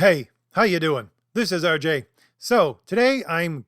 Hey, how you doing? This is RJ. So today I'm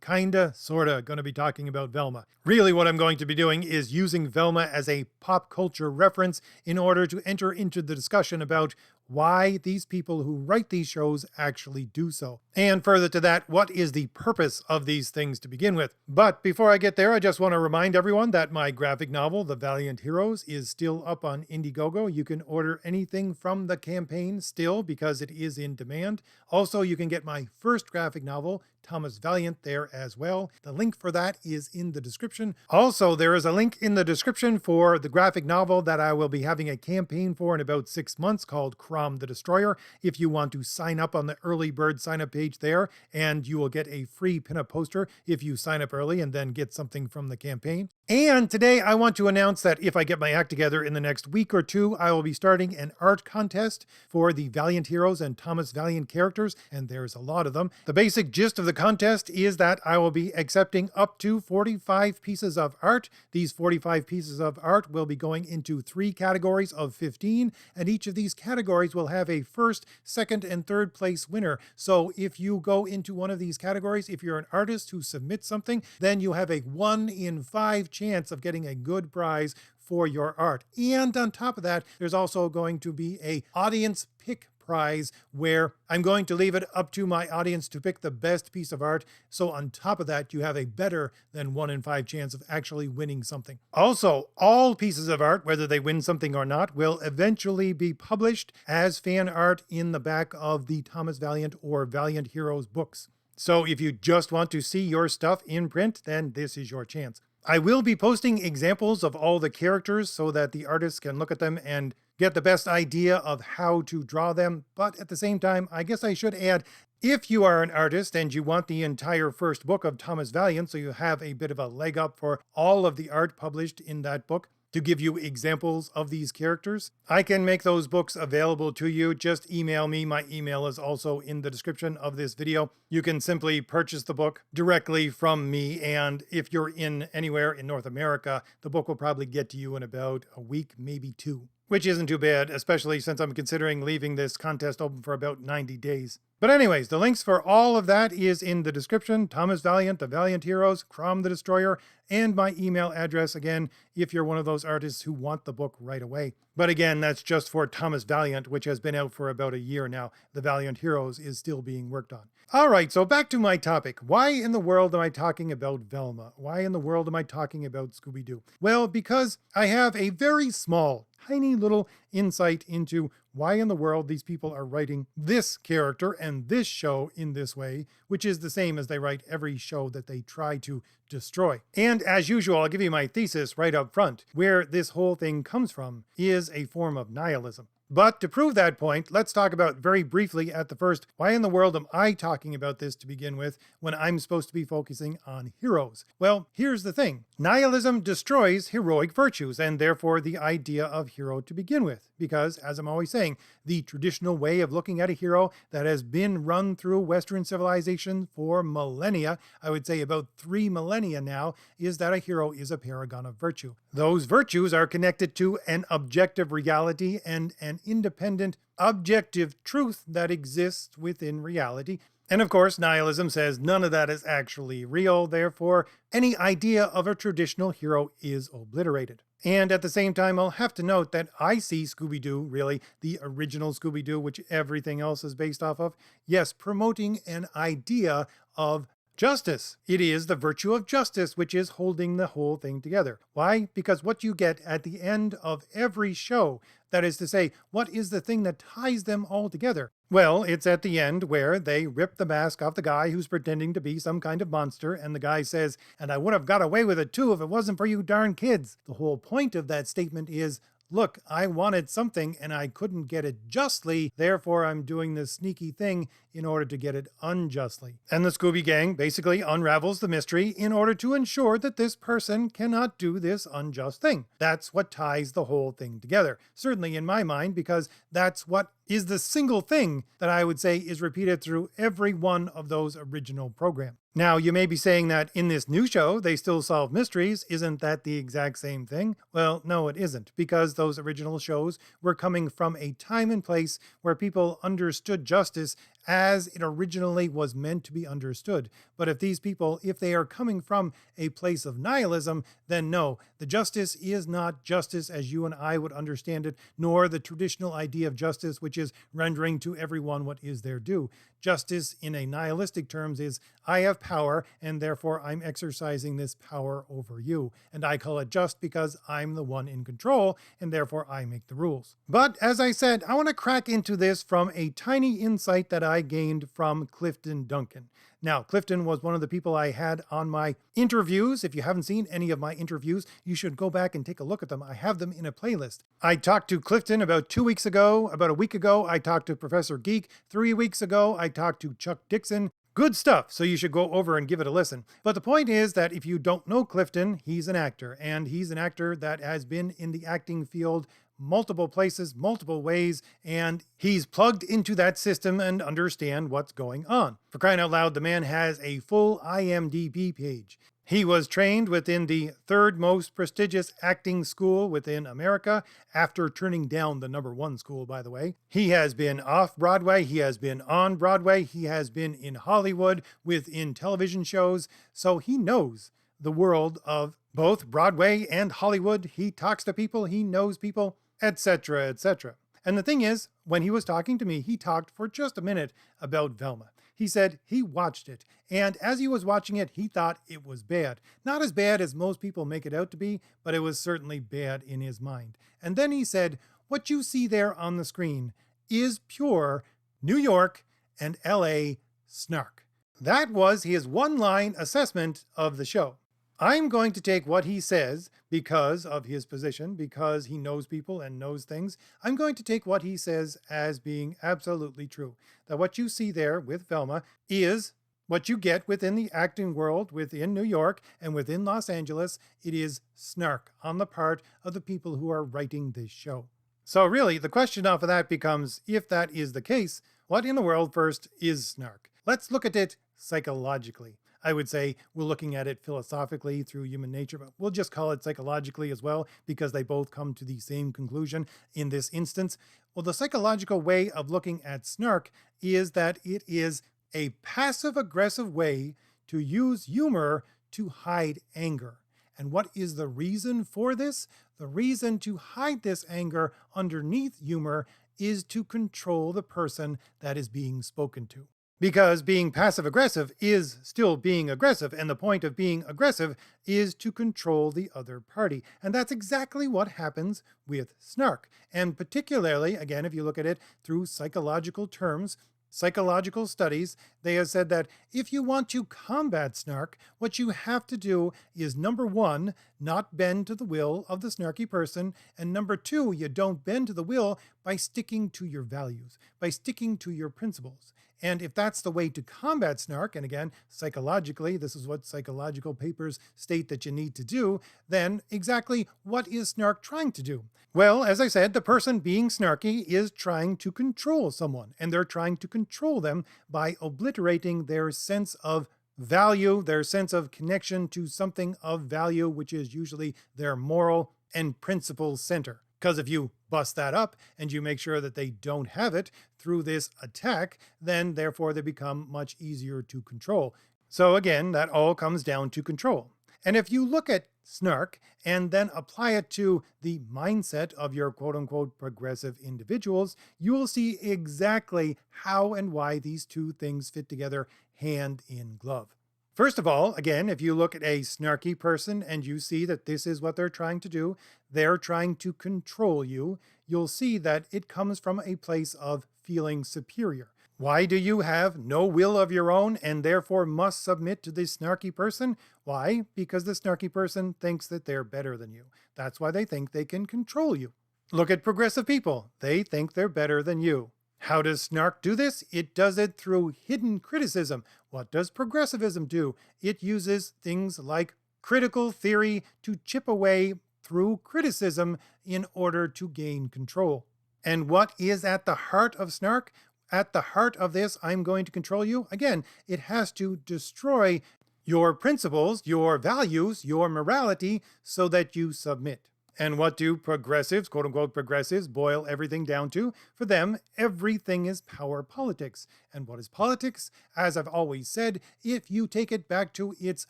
sorta going to be talking about Velma. Really what I'm going to be doing is using Velma as a pop culture reference in order to enter into the discussion about why these people who write these shows actually do so. And further to that, what is the purpose of these things to begin with? But before I get there, I just want to remind everyone that my graphic novel, The Valiant Heroes, is still up on Indiegogo. You can order anything from the campaign still because it is in demand. Also, you can get my first graphic novel, Thomas Valiant, there as well. The link for that is in the description. Also, there is a link in the description for the graphic novel that I will be having a campaign for in about 6 months called Crom the Destroyer. If you want to sign up on the early bird sign up page there, and you will get a free pinup poster if you sign up early and then get something from the campaign. And today I want to announce that if I get my act together in the next week or two, I will be starting an art contest for the Valiant Heroes and Thomas Valiant characters, and there's a lot of them. The basic gist of the contest is that I will be accepting up to 45 pieces of art. These 45 pieces of art will be going into 3 categories of 15, and each of these categories will have a first, second, and third place winner. So if you go into one of these categories, if you're an artist who submits something, then you have a 1 in 5 chance of getting a good prize for your art. And on top of that, there's also going to be a audience pick prize where I'm going to leave it up to my audience to pick the best piece of art. So on top of that, you have a better than 1 in 5 chance of actually winning something. Also, all pieces of art, whether they win something or not, will eventually be published as fan art in the back of the Thomas Valiant or Valiant Heroes books. So if you just want to see your stuff in print, then this is your chance. I will be posting examples of all the characters so that the artists can look at them and get the best idea of how to draw them. But at the same time, I guess I should add, if you are an artist and you want the entire first book of Thomas Valiant, so you have a bit of a leg up for all of the art published in that book, to give you examples of these characters, I can make those books available to you. Just email me. My email is also in the description of this video. You can simply purchase the book directly from me, and if you're in anywhere in North America, the book will probably get to you in about a week, maybe 2. Which isn't too bad, especially since I'm considering leaving this contest open for about 90 days. But anyways, the links for all of that is in the description. Thomas Valiant, The Valiant Heroes, Crom the Destroyer, and my email address again, if you're one of those artists who want the book right away. But again, that's just for Thomas Valiant, which has been out for about a year now. The Valiant Heroes is still being worked on. All right, so back to my topic. Why in the world am I talking about Velma? Why in the world am I talking about Scooby-Doo? Well, because I have a very small, tiny little insight into why in the world these people are writing this character and this show in this way, which is the same as they write every show that they try to destroy. And as usual, I'll give you my thesis right up front. Where this whole thing comes from is a form of nihilism. But to prove that point, let's talk about very briefly at the first, why in the world am I talking about this to begin with when I'm supposed to be focusing on heroes? Well, here's the thing. Nihilism destroys heroic virtues and therefore the idea of hero to begin with. Because, as I'm always saying, the traditional way of looking at a hero that has been run through Western civilization for millennia, I would say about 3 millennia now, is that a hero is a paragon of virtue. Those virtues are connected to an objective reality and an independent, objective truth that exists within reality. And of course, nihilism says none of that is actually real, therefore, any idea of a traditional hero is obliterated. And at the same time, I'll have to note that I see Scooby-Doo, really the original Scooby-Doo, which everything else is based off of, yes, promoting an idea of justice. It is the virtue of justice which is holding the whole thing together. Why? Because what you get at the end of every show, that is to say, what is the thing that ties them all together? Well, it's at the end where they rip the mask off the guy who's pretending to be some kind of monster, and the guy says, "And I would have got away with it too if it wasn't for you darn kids." The whole point of that statement is, look, I wanted something and I couldn't get it justly, therefore I'm doing this sneaky thing in order to get it unjustly. And the Scooby Gang basically unravels the mystery in order to ensure that this person cannot do this unjust thing. That's what ties the whole thing together. Certainly in my mind, because that's what is the single thing that I would say is repeated through every one of those original programs. Now, you may be saying that in this new show, they still solve mysteries. Isn't that the exact same thing? Well, no, it isn't, because those original shows were coming from a time and place where people understood justice as it originally was meant to be understood. But if these people, if they are coming from a place of nihilism, then no, the justice is not justice as you and I would understand it, nor the traditional idea of justice, which is rendering to everyone what is their due. Justice in a nihilistic terms is I have power and therefore I'm exercising this power over you. And I call it just because I'm the one in control and therefore I make the rules. But as I said, I want to crack into this from a tiny insight that I gained from Clifton Duncan. Now, Clifton was one of the people I had on my interviews. If you haven't seen any of my interviews, you should go back and take a look at them. I have them in a playlist. I talked to Clifton about 2 weeks ago. About a week ago, I talked to Professor Geek. 3 weeks ago, I talked to Chuck Dixon. Good stuff, so you should go over and give it a listen. But the point is that if you don't know Clifton, he's an actor, and he's an actor that has been in the acting field multiple places, multiple ways, and he's plugged into that system and understand what's going on. For crying out loud, the man has a full IMDb page. He was trained within the third most prestigious acting school within America, after turning down the #1 school, by the way. He has been off Broadway, he has been on Broadway, he has been in Hollywood within television shows, so he knows the world of both Broadway and Hollywood. He talks to people, he knows people, etc., etc. And the thing is, when he was talking to me, he talked for just a minute about Velma. He said he watched it, and as he was watching it, he thought it was bad. Not as bad as most people make it out to be, but it was certainly bad in his mind. And then he said, what you see there on the screen is pure New York and LA snark. That was his one-line assessment of the show. I'm going to take what he says because of his position, because he knows people and knows things. I'm going to take what he says as being absolutely true. That what you see there with Velma is what you get within the acting world, within New York and within Los Angeles. It is snark on the part of the people who are writing this show. So really, the question off of that becomes, if that is the case, what in the world first is snark? Let's look at it psychologically. I would say we're looking at it philosophically through human nature, but we'll just call it psychologically as well, because they both come to the same conclusion in this instance. Well, the psychological way of looking at snark is that it is a passive-aggressive way to use humor to hide anger. And what is the reason for this? The reason to hide this anger underneath humor is to control the person that is being spoken to. Because being passive-aggressive is still being aggressive, and the point of being aggressive is to control the other party. And that's exactly what happens with snark. And particularly, again, if you look at it through psychological terms, psychological studies, they have said that if you want to combat snark, what you have to do is, #1, not bend to the will of the snarky person, and #2, you don't bend to the will by sticking to your values, by sticking to your principles. And if that's the way to combat snark, and again, psychologically, this is what psychological papers state that you need to do, then exactly what is snark trying to do? Well, as I said, the person being snarky is trying to control someone, and they're trying to control them by obliterating their sense of value, their sense of connection to something of value, which is usually their moral and principle center. Because if you bust that up and you make sure that they don't have it through this attack, then therefore they become much easier to control. So again, that all comes down to control. And if you look at snark and then apply it to the mindset of your quote-unquote progressive individuals, you will see exactly how and why these two things fit together hand in glove. First of all, again, if you look at a snarky person and you see that this is what they're trying to do, they're trying to control you, you'll see that it comes from a place of feeling superior. Why do you have no will of your own and therefore must submit to this snarky person? Why? Because the snarky person thinks that they're better than you. That's why they think they can control you. Look at progressive people. They think they're better than you. How does snark do this? It does it through hidden criticism. What does progressivism do? It uses things like critical theory to chip away through criticism in order to gain control. And what is at the heart of snark? At the heart of this, I'm going to control you. Again, it has to destroy your principles, your values, your morality, so that you submit. And what do progressives, quote unquote progressives, boil everything down to? For them, everything is power politics. And what is politics? As I've always said, if you take it back to its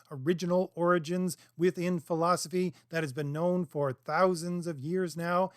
original origins within philosophy that has been known for thousands of years now,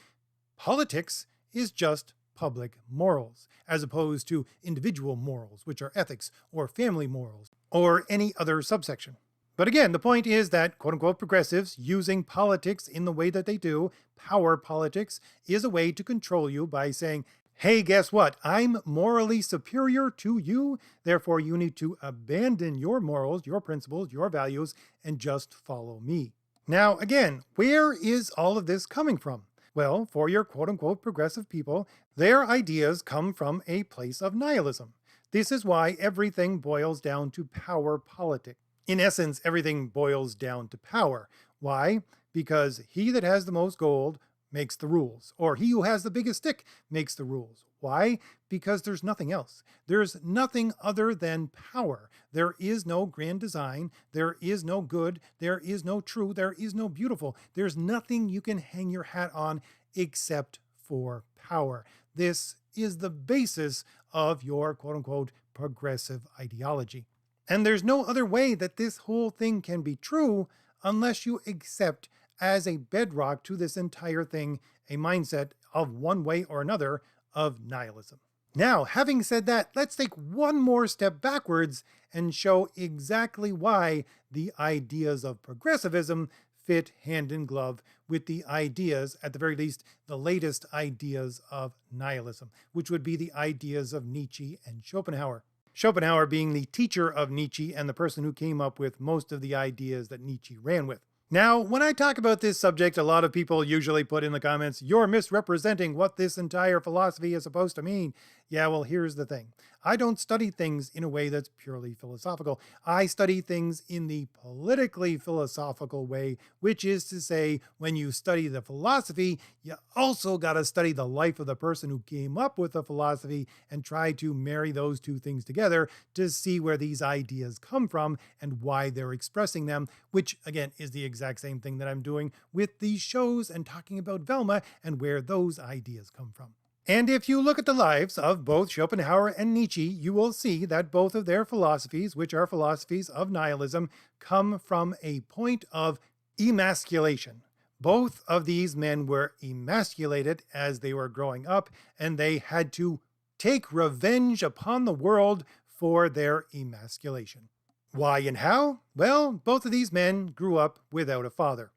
politics is just public morals, as opposed to individual morals, which are ethics or family morals or any other subsection. But again, the point is that quote unquote progressives using politics in the way that they do, power politics, is a way to control you by saying, hey, guess what? I'm morally superior to you. Therefore, you need to abandon your morals, your principles, your values, and just follow me. Now, again, where is all of this coming from? Well, for your quote unquote progressive people, their ideas come from a place of nihilism. This is why everything boils down to power politics. In essence, everything boils down to power. Why? Because he that has the most gold makes the rules, or he who has the biggest stick makes the rules. Why? Because there's nothing else. There's nothing other than power. There is no grand design. There is no good. There is no true. There is no beautiful. There's nothing you can hang your hat on except for power. This is the basis of your quote unquote progressive ideology. And there's no other way that this whole thing can be true unless you accept as a bedrock to this entire thing a mindset of one way or another of nihilism. Now, having said that, let's take one more step backwards and show exactly why the ideas of progressivism fit hand in glove with the ideas, at the very least, the latest ideas of nihilism, which would be the ideas of Nietzsche and Schopenhauer. Schopenhauer being the teacher of Nietzsche and the person who came up with most of the ideas that Nietzsche ran with. Now, when I talk about this subject, a lot of people usually put in the comments, you're misrepresenting what this entire philosophy is supposed to mean. Yeah, well, here's the thing. I don't study things in a way that's purely philosophical. I study things in the politically philosophical way, which is to say, when you study the philosophy, you also got to study the life of the person who came up with the philosophy and try to marry those two things together to see where these ideas come from and why they're expressing them, which again is the exact same thing that I'm doing with these shows and talking about Velma and where those ideas come from. And if you look at the lives of both Schopenhauer and Nietzsche, you will see that both of their philosophies, which are philosophies of nihilism, come from a point of emasculation. Both of these men were emasculated as they were growing up, and they had to take revenge upon the world for their emasculation. Why and how? Well, both of these men grew up without a father.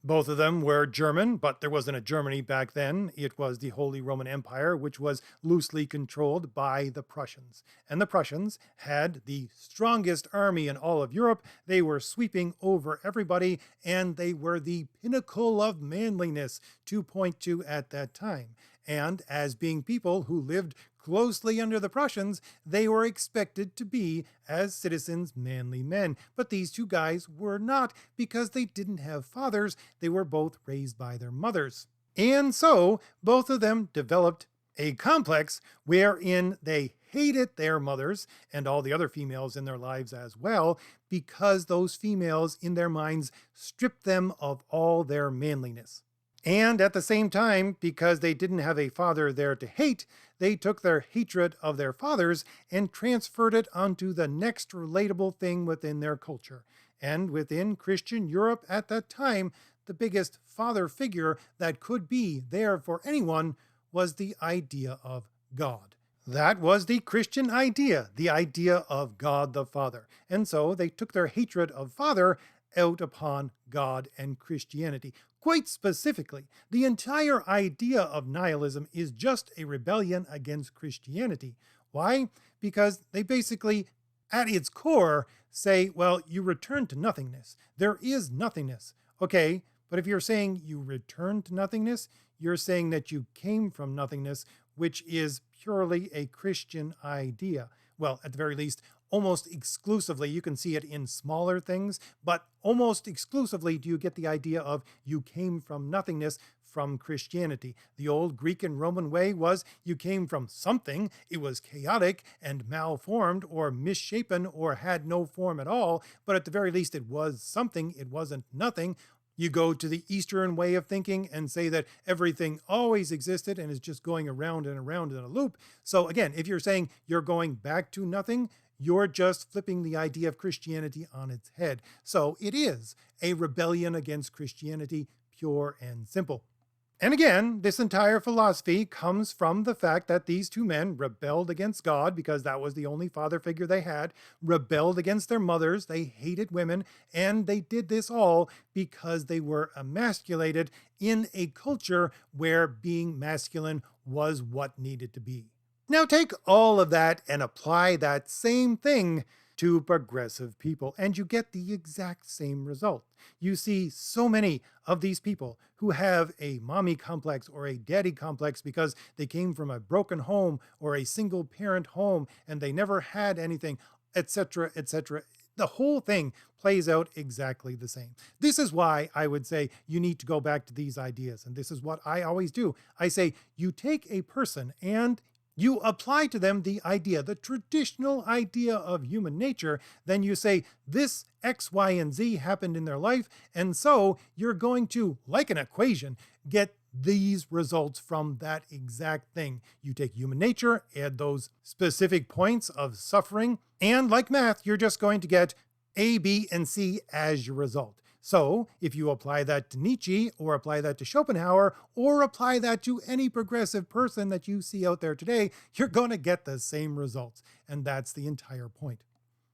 Both of them were German, but there wasn't a Germany back then. It was the Holy Roman Empire, which was loosely controlled by the Prussians. And the Prussians had the strongest army in all of Europe. They were sweeping over everybody, and they were the pinnacle of manliness to point to at that time. And as being people who lived closely under the Prussians, they were expected to be, as citizens, manly men. But these two guys were not, because they didn't have fathers. They were both raised by their mothers. And so, both of them developed a complex wherein they hated their mothers and all the other females in their lives as well, because those females in their minds stripped them of all their manliness. And at the same time, because they didn't have a father there to hate, they took their hatred of their fathers and transferred it onto the next relatable thing within their culture. And within Christian Europe at that time, the biggest father figure that could be there for anyone was the idea of God. That was the Christian idea, the idea of God the Father. And so they took their hatred of father out upon God and Christianity. Quite specifically, the entire idea of nihilism is just a rebellion against Christianity. Why? Because they basically, at its core, say, well, you return to nothingness. There is nothingness. Okay, but if you're saying you return to nothingness, you're saying that you came from nothingness, which is purely a Christian idea. Well, at the very least, almost exclusively, you can see it in smaller things, but almost exclusively do you get the idea of you came from nothingness from Christianity. The old Greek and Roman way was you came from something, it was chaotic and malformed or misshapen or had no form at all, but at the very least it was something, it wasn't nothing. You go to the Eastern way of thinking and say that everything always existed and is just going around and around in a loop. So again, if you're saying you're going back to nothing, you're just flipping the idea of Christianity on its head. So it is a rebellion against Christianity, pure and simple. And again, this entire philosophy comes from the fact that these two men rebelled against God because that was the only father figure they had, rebelled against their mothers, they hated women, and they did this all because they were emasculated in a culture where being masculine was what needed to be. Now take all of that and apply that same thing to progressive people, and you get the exact same result. You see so many of these people who have a mommy complex or a daddy complex because they came from a broken home or a single parent home and they never had anything, etc., etc. The whole thing plays out exactly the same. This is why I would say you need to go back to these ideas. And this is what I always do. I say you take a person and you apply to them the idea, the traditional idea of human nature, then you say this X, Y, and Z happened in their life, and so you're going to, like an equation, get these results from that exact thing. You take human nature, add those specific points of suffering, and like math, you're just going to get A, B, and C as your result. So if you apply that to Nietzsche, or apply that to Schopenhauer, or apply that to any progressive person that you see out there today, you're going to get the same results. And that's the entire point.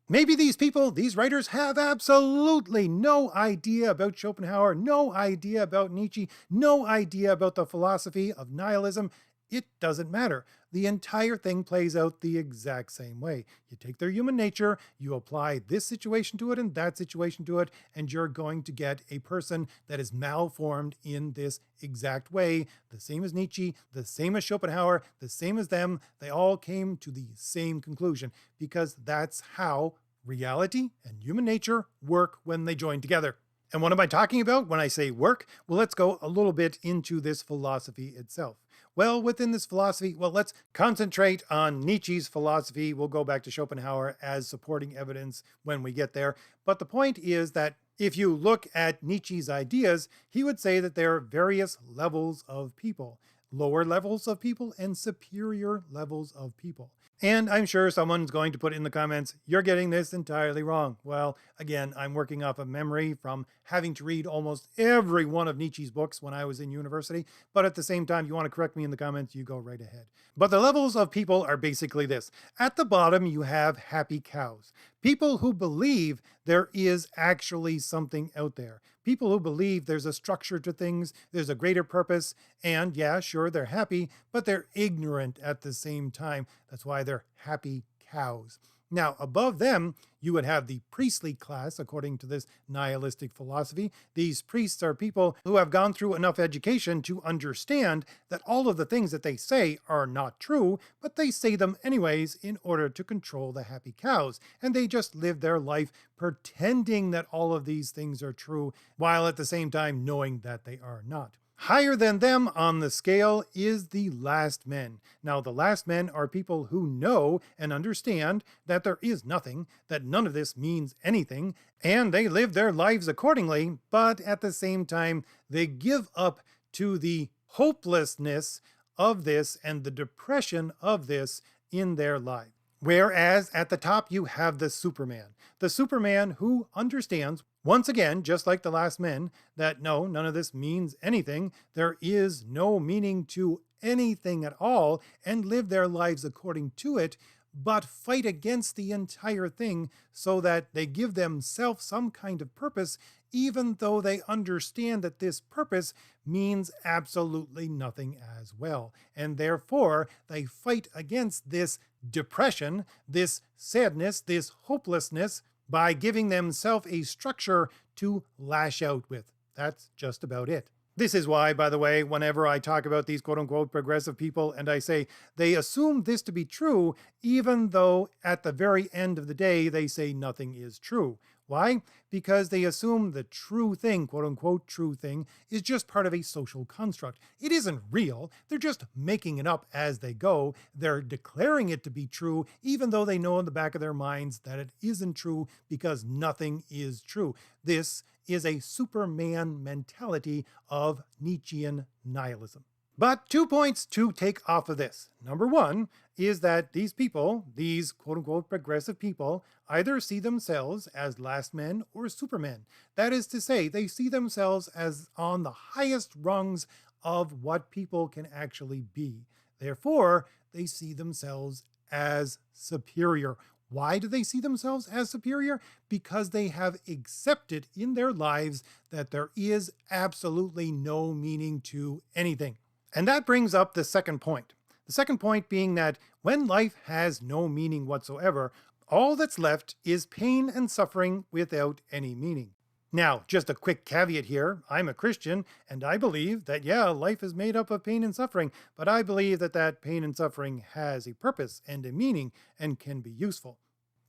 Maybe these people, these writers, have absolutely no idea about Schopenhauer, no idea about Nietzsche, no idea about the philosophy of nihilism. It doesn't matter. The entire thing plays out the exact same way. You take their human nature, you apply this situation to it and that situation to it, and you're going to get a person that is malformed in this exact way. The same as Nietzsche, the same as Schopenhauer, the same as them. They all came to the same conclusion because that's how reality and human nature work when they join together. And what am I talking about when I say work? Well, let's go a little bit into this philosophy itself. Well, within this philosophy, let's concentrate on Nietzsche's philosophy. We'll go back to Schopenhauer as supporting evidence when we get there. But the point is that if you look at Nietzsche's ideas, he would say that there are various levels of people, lower levels of people and superior levels of people. And I'm sure someone's going to put in the comments, you're getting this entirely wrong. Well, again, I'm working off of memory from having to read almost every one of Nietzsche's books when I was in university. But at the same time, you want to correct me in the comments, you go right ahead. But the levels of people are basically this. At the bottom, you have happy cows. People who believe there is actually something out there. People who believe there's a structure to things, there's a greater purpose, and yeah, sure, they're happy, but they're ignorant at the same time. That's why they're happy cows. Now, above them, you would have the priestly class, according to this nihilistic philosophy. These priests are people who have gone through enough education to understand that all of the things that they say are not true, but they say them anyways in order to control the happy cows. And they just live their life pretending that all of these things are true, while at the same time knowing that they are not. Higher than them on the scale is the last men. Now, the last men are people who know and understand that there is nothing, that none of this means anything, and they live their lives accordingly, but at the same time, they give up to the hopelessness of this and the depression of this in their life. Whereas at the top, you have the Superman who understands, once again, just like the last men, that no, none of this means anything. There is no meaning to anything at all, and live their lives according to it, but fight against the entire thing so that they give themselves some kind of purpose, even though they understand that this purpose means absolutely nothing as well. And therefore, they fight against this depression, this sadness, this hopelessness, by giving themselves a structure to lash out with. That's just about it. This is why, by the way, whenever I talk about these quote-unquote progressive people and I say they assume this to be true, even though at the very end of the day they say nothing is true. Why? Because they assume the true thing, quote unquote true thing, is just part of a social construct. It isn't real. They're just making it up as they go. They're declaring it to be true, even though they know in the back of their minds that it isn't true because nothing is true. This is a Superman mentality of Nietzschean nihilism. But 2 points to take off of this. Number one is that these people, these quote unquote progressive people, either see themselves as last men or supermen. That is to say, they see themselves as on the highest rungs of what people can actually be. Therefore, they see themselves as superior. Why do they see themselves as superior? Because they have accepted in their lives that there is absolutely no meaning to anything. And that brings up the second point. The second point being that when life has no meaning whatsoever, all that's left is pain and suffering without any meaning. Now, just a quick caveat here. I'm a Christian, and I believe that, life is made up of pain and suffering, but I believe that that pain and suffering has a purpose and a meaning and can be useful.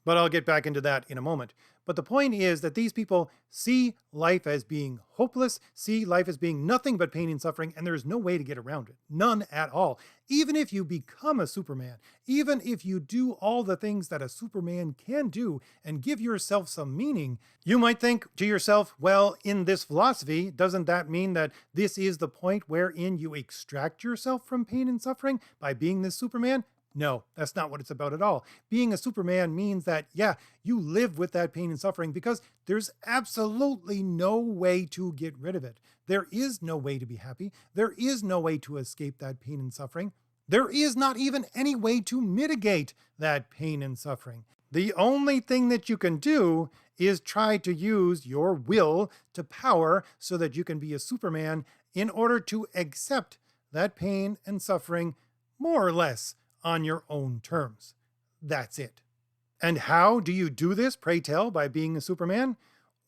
But I'll get back into that in a moment. But the point is that these people see life as being hopeless, see life as being nothing but pain and suffering, and there's no way to get around it. None at all. Even if you become a Superman, even if you do all the things that a Superman can do and give yourself some meaning, you might think to yourself, well, in this philosophy, doesn't that mean that this is the point wherein you extract yourself from pain and suffering by being this Superman? No, that's not what it's about at all. Being a Superman means that, you live with that pain and suffering because there's absolutely no way to get rid of it. There is no way to be happy. There is no way to escape that pain and suffering. There is not even any way to mitigate that pain and suffering. The only thing that you can do is try to use your will to power so that you can be a Superman in order to accept that pain and suffering more or less on your own terms. That's it. And how do you do this, pray tell, by being a Superman?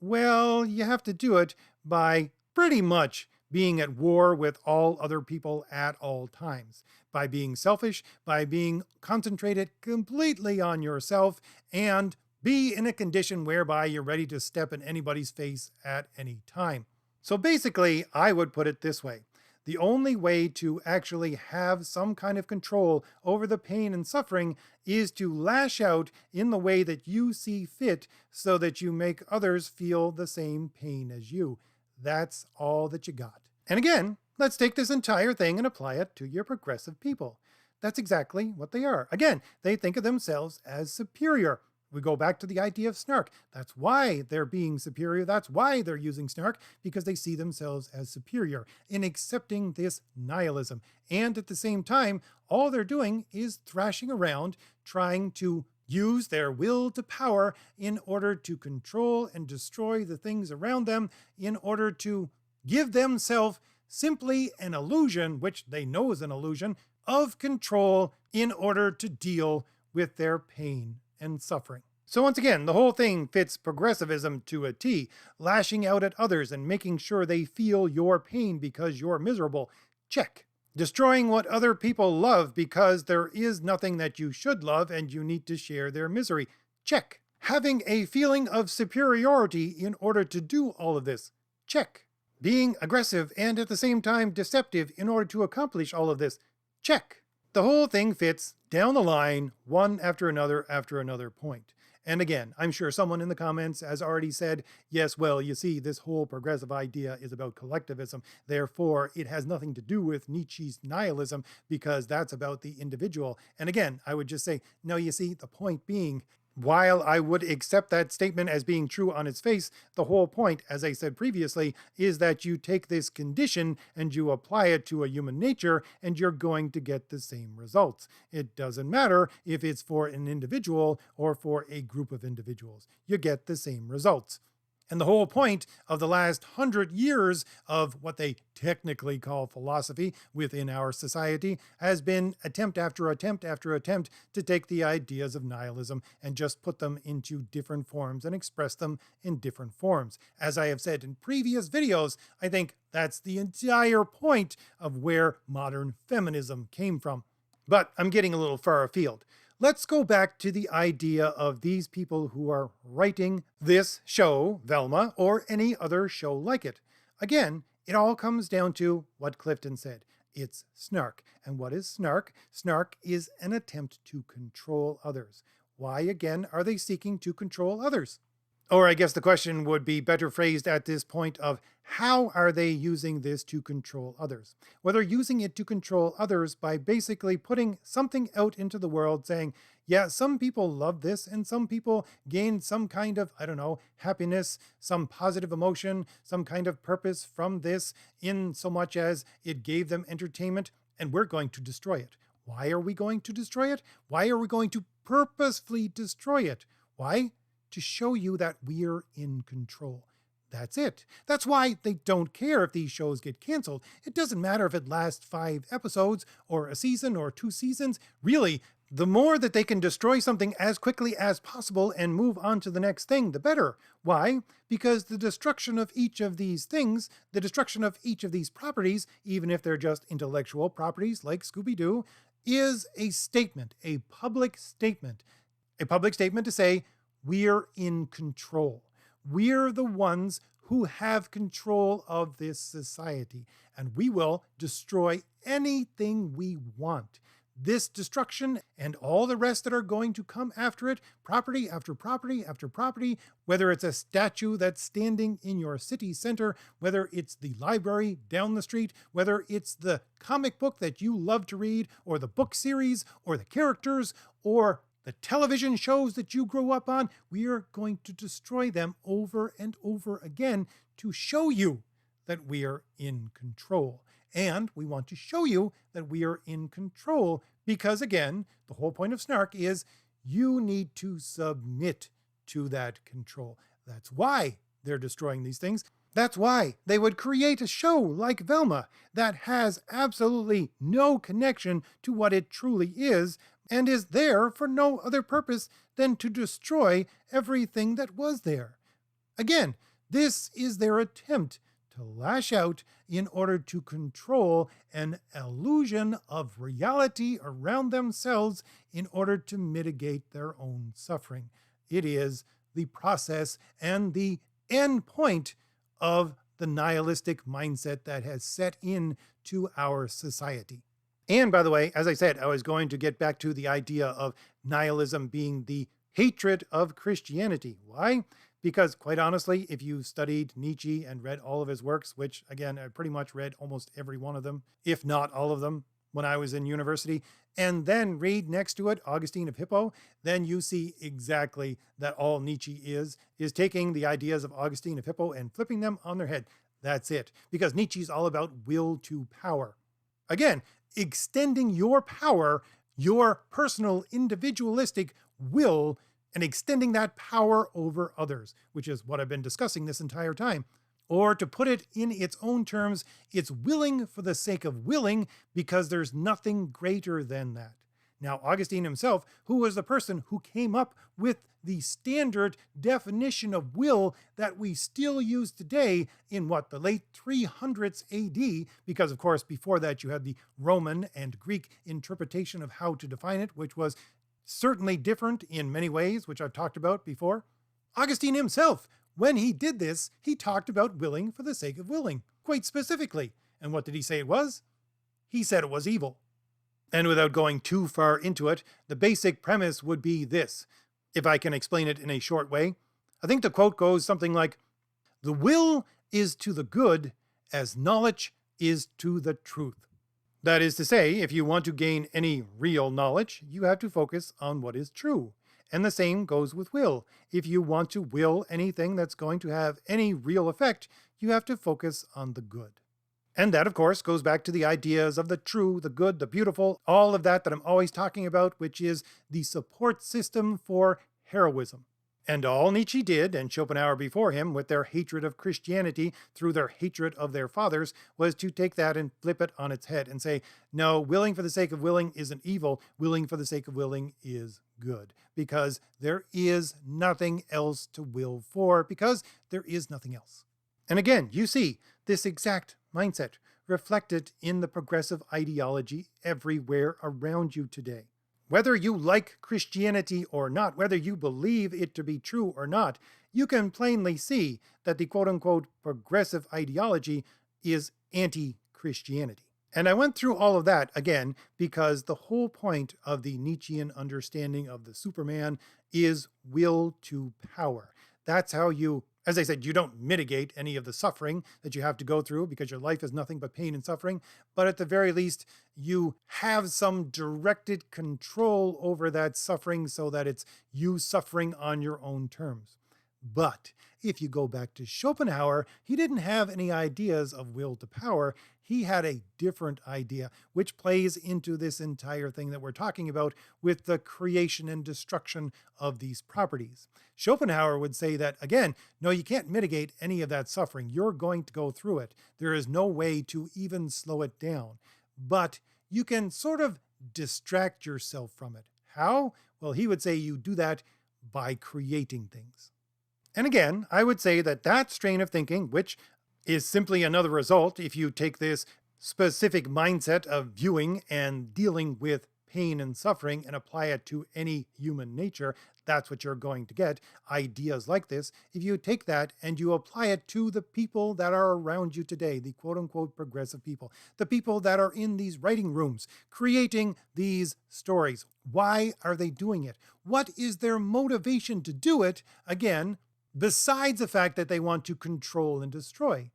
Well, you have to do it by pretty much being at war with all other people at all times, by being selfish, by being concentrated completely on yourself, and be in a condition whereby you're ready to step in anybody's face at any time. So basically, I would put it this way. The only way to actually have some kind of control over the pain and suffering is to lash out in the way that you see fit so that you make others feel the same pain as you. That's all that you got. And again, let's take this entire thing and apply it to your progressive people. That's exactly what they are. Again, they think of themselves as superior. We go back to the idea of snark. That's why they're being superior. That's why they're using snark, because they see themselves as superior in accepting this nihilism. And at the same time, all they're doing is thrashing around, trying to use their will to power in order to control and destroy the things around them, in order to give themselves simply an illusion, which they know is an illusion, of control in order to deal with their pain and suffering. So once again, the whole thing fits progressivism to a T, lashing out at others and making sure they feel your pain because you're miserable. Check. Destroying what other people love because there is nothing that you should love and you need to share their misery. Check. Having a feeling of superiority in order to do all of this. Check. Being aggressive and at the same time deceptive in order to accomplish all of this. Check. The whole thing fits down the line, one after another point. And again, I'm sure someone in the comments has already said, yes, well, you see, this whole progressive idea is about collectivism. Therefore, it has nothing to do with Nietzsche's nihilism because that's about the individual. And again, I would just say, no, you see, the point being, while I would accept that statement as being true on its face, the whole point, as I said previously, is that you take this condition and you apply it to a human nature and you're going to get the same results. It doesn't matter if it's for an individual or for a group of individuals. You get the same results. And the whole point of the last 100 years of what they technically call philosophy within our society has been attempt after attempt after attempt to take the ideas of nihilism and just put them into different forms and express them in different forms. As I have said in previous videos, I think that's the entire point of where modern feminism came from. But I'm getting a little far afield. let's go back to the idea of these people who are writing this show, Velma, or any other show like it. Again, it all comes down to what Clifton said. It's snark. And what is snark? Snark is an attempt to control others. Why, again, are they seeking to control others? Or I guess the question would be better phrased at this point of how are they using this to control others? Well, they're using it to control others by basically putting something out into the world saying, yeah, some people love this and some people gain some kind of, happiness, some positive emotion, some kind of purpose from this in so much as it gave them entertainment, and we're going to destroy it. Why are we going to destroy it? Why are we going to purposefully destroy it? Why? To show you that we're in control. That's it. That's why they don't care if these shows get canceled. It doesn't matter if it lasts 5 episodes or a season or 2 seasons. Really, the more that they can destroy something as quickly as possible and move on to the next thing, the better. Why? Because the destruction of each of these things, the destruction of each of these properties, even if they're just intellectual properties like Scooby-Doo, is a statement, a public statement. A public statement to say, we're in control. We're the ones who have control of this society, and we will destroy anything we want. This destruction and all the rest that are going to come after it, property after property after property, whether it's a statue that's standing in your city center, whether it's the library down the street, whether it's the comic book that you love to read, or the book series, or the characters, or the television shows that you grew up on, we are going to destroy them over and over again to show you that we are in control. And we want to show you that we are in control because, again, the whole point of snark is you need to submit to that control. That's why they're destroying these things. That's why they would create a show like Velma that has absolutely no connection to what it truly is and is there for no other purpose than to destroy everything that was there. Again, this is their attempt to lash out in order to control an illusion of reality around themselves in order to mitigate their own suffering. It is the process and the end point of the nihilistic mindset that has set in to our society. And by the way, as I said, I was going to get back to the idea of nihilism being the hatred of Christianity. Why? Because quite honestly, if you studied Nietzsche and read all of his works, which again, I pretty much read almost every one of them, if not all of them, when I was in university, and then read next to it Augustine of Hippo, then you see exactly that all Nietzsche is taking the ideas of Augustine of Hippo and flipping them on their head. That's it. Because Nietzsche's all about will to power. Again, extending your power, your personal individualistic will, and extending that power over others, which is what I've been discussing this entire time. Or to put it in its own terms, it's willing for the sake of willing because there's nothing greater than that. Now, Augustine himself, who was the person who came up with the standard definition of will that we still use today in the late 300s AD, because of course before that you had the Roman and Greek interpretation of how to define it, which was certainly different in many ways, which I've talked about before. Augustine himself, when he did this, he talked about willing for the sake of willing, quite specifically. And what did he say it was? He said it was evil. And without going too far into it, the basic premise would be this, if I can explain it in a short way. I think the quote goes something like, "The will is to the good as knowledge is to the truth." That is to say, if you want to gain any real knowledge, you have to focus on what is true. And the same goes with will. If you want to will anything that's going to have any real effect, you have to focus on the good. And that, of course, goes back to the ideas of the true, the good, the beautiful, all of that I'm always talking about, which is the support system for heroism. And all Nietzsche did, and Schopenhauer before him, with their hatred of Christianity through their hatred of their fathers, was to take that and flip it on its head and say, no, willing for the sake of willing isn't evil. Willing for the sake of willing is good. Because there is nothing else to will for, because there is nothing else. And again, you see this exact mindset reflected in the progressive ideology everywhere around you today. Whether you like Christianity or not, whether you believe it to be true or not, you can plainly see that the quote-unquote progressive ideology is anti-Christianity. And I went through all of that, again, because the whole point of the Nietzschean understanding of the Superman is will to power. That's how you, as I said, you don't mitigate any of the suffering that you have to go through because your life is nothing but pain and suffering. But at the very least, you have some directed control over that suffering so that it's you suffering on your own terms. But if you go back to Schopenhauer, he didn't have any ideas of will to power. He had a different idea, which plays into this entire thing that we're talking about with the creation and destruction of these properties. Schopenhauer would say that, again, no, you can't mitigate any of that suffering. You're going to go through it. There is no way to even slow it down. But you can sort of distract yourself from it. How? Well, he would say you do that by creating things. And again, I would say that that strain of thinking, which is simply another result if you take this specific mindset of viewing and dealing with pain and suffering and apply it to any human nature, that's what you're going to get. Ideas like this, if you take that and you apply it to the people that are around you today, the quote-unquote progressive people, the people that are in these writing rooms, creating these stories. Why are they doing it? What is their motivation to do it? Again, besides the fact that they want to control and destroy.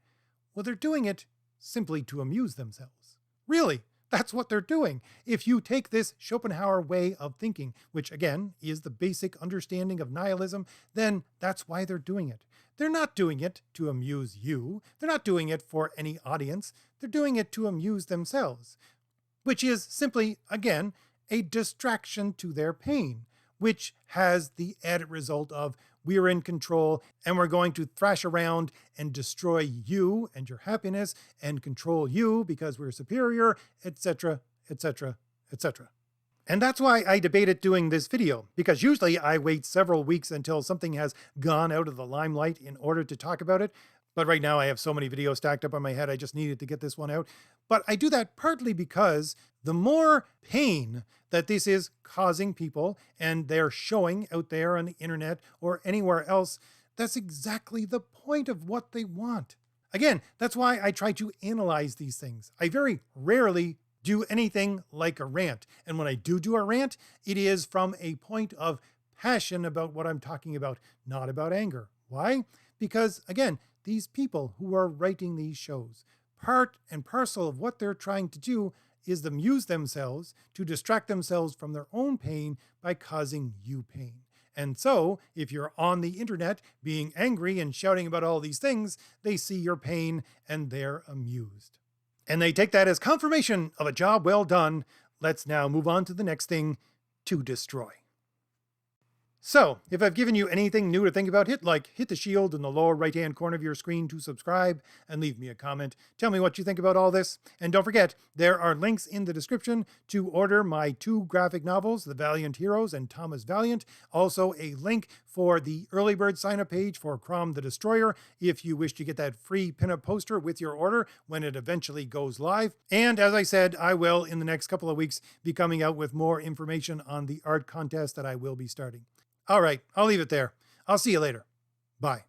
Well, they're doing it simply to amuse themselves. Really, that's what they're doing. If you take this Schopenhauer way of thinking, which again is the basic understanding of nihilism, then that's why they're doing it. They're not doing it to amuse you. They're not doing it for any audience. They're doing it to amuse themselves, which is simply, again, a distraction to their pain, which has the added result of we're in control and we're going to thrash around and destroy you and your happiness and control you because we're superior, etc., etc., etc. And that's why I debated doing this video, because usually I wait several weeks until something has gone out of the limelight in order to talk about it. But right now I have so many videos stacked up on my head, I just needed to get this one out. But I do that partly because the more pain that this is causing people and they're showing out there on the internet or anywhere else, that's exactly the point of what they want. Again, that's why I try to analyze these things. I very rarely do anything like a rant. And when I do a rant, it is from a point of passion about what I'm talking about, not about anger. Why? Because again, these people who are writing these shows, part and parcel of what they're trying to do is amuse themselves, to distract themselves from their own pain by causing you pain. And so, if you're on the internet being angry and shouting about all these things, they see your pain and they're amused. And they take that as confirmation of a job well done. Let's now move on to the next thing, to destroy. So, if I've given you anything new to think about, hit the shield in the lower right-hand corner of your screen to subscribe, and leave me a comment. Tell me what you think about all this. And don't forget, there are links in the description to order my 2 graphic novels, The Valiant Heroes and Thomas Valiant. Also, a link for the early bird sign-up page for Crom the Destroyer, if you wish to get that free pinup poster with your order when it eventually goes live. And as I said, I will, in the next couple of weeks, be coming out with more information on the art contest that I will be starting. All right, I'll leave it there. I'll see you later. Bye.